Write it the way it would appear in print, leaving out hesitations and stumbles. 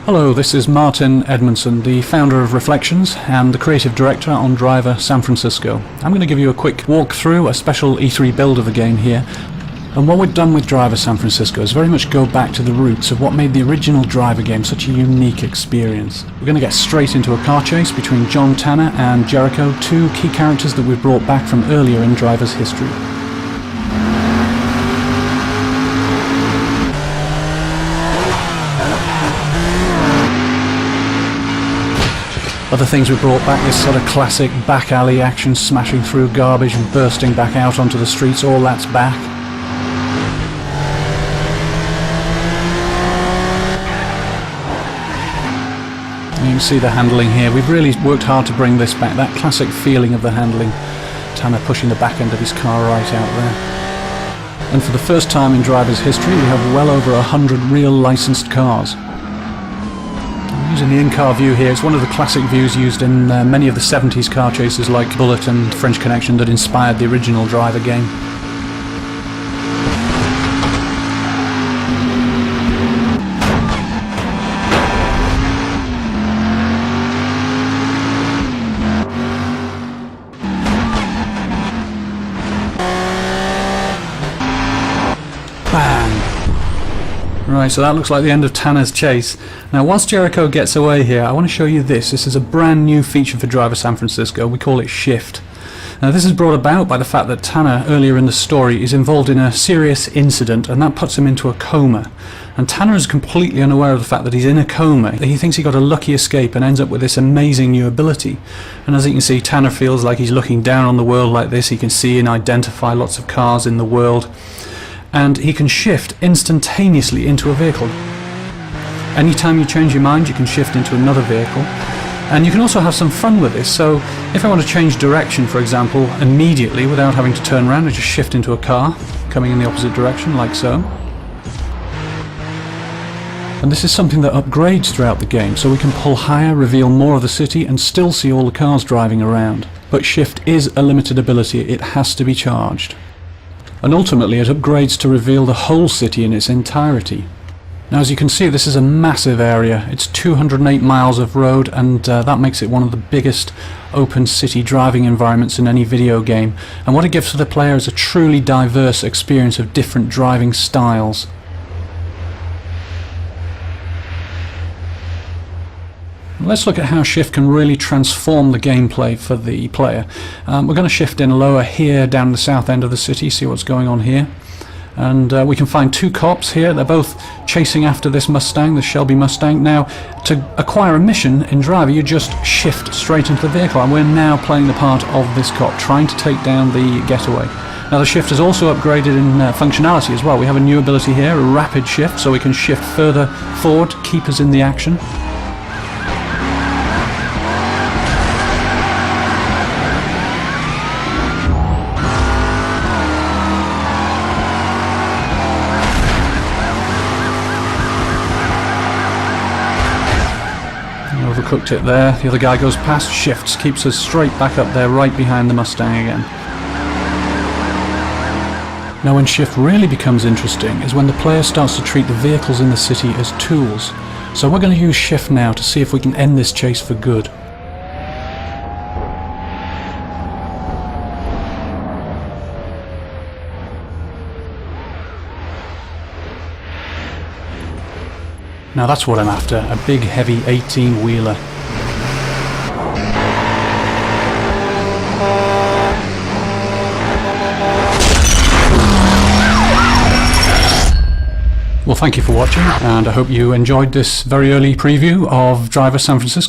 Hello, this is Martin Edmondson, the founder of Reflections and the creative director on Driver San Francisco. I'm going to give you a quick walkthrough, a special E3 build of the game here. And what we've done with Driver San Francisco is very much go back to the roots of what made the original Driver game such a unique experience. We're going to get straight into a car chase between John Tanner and Jericho, two key characters that we've brought back from earlier in Driver's history. Other things we brought back, this sort of classic back alley action, smashing through garbage and bursting back out onto the streets, all that's back. You can see the handling here. We've really worked hard to bring this back, that classic feeling of the handling. Tanner pushing the back end of his car right out there. And for the first time in Driver's history, we have well over 100 real licensed cars. Using the in-car view here, it's one of the classic views used in many of the 70s car chases like Bullet and French Connection that inspired the original Driver game. Right, so that looks like the end of Tanner's chase. Now, once Jericho gets away here, I want to show you this. This is a brand new feature for Driver San Francisco. We call it Shift. Now, this is brought about by the fact that Tanner, earlier in the story, is involved in a serious incident, and that puts him into a coma. And Tanner is completely unaware of the fact that he's in a coma. He thinks he got a lucky escape and ends up with this amazing new ability. And as you can see, Tanner feels like he's looking down on the world like this. He can see and identify lots of cars in the world. And he can shift instantaneously into a vehicle. Anytime you change your mind, you can shift into another vehicle. And you can also have some fun with this. So if I want to change direction, for example, immediately without having to turn around, I just shift into a car coming in the opposite direction, like so. And this is something that upgrades throughout the game, so we can pull higher, reveal more of the city, and still see all the cars driving around. But shift is a limited ability. It has to be charged. And ultimately it upgrades to reveal the whole city in its entirety. Now, as you can see, this is a massive area. It's 208 miles of road, and that makes it one of the biggest open city driving environments in any video game. And what it gives to the player is a truly diverse experience of different driving styles. Let's look at how shift can really transform the gameplay for the player. We're going to shift in lower here down the south end of the city, see what's going on here. And we can find two cops here. They're both chasing after this Mustang, the Shelby Mustang. Now, to acquire a mission in Driver, you just shift straight into the vehicle, and we're now playing the part of this cop, trying to take down the getaway. Now, the shift is also upgraded in functionality as well. We have a new ability here, a rapid shift, so we can shift further forward, keep us in the action. Overcooked it there. The other guy goes past, shifts, keeps us straight back up there, right behind the Mustang again. Now, when shift really becomes interesting is when the player starts to treat the vehicles in the city as tools. So we're going to use shift now to see if we can end this chase for good. Now that's what I'm after, a big heavy 18-wheeler. Well, thank you for watching, and I hope you enjoyed this very early preview of Driver San Francisco.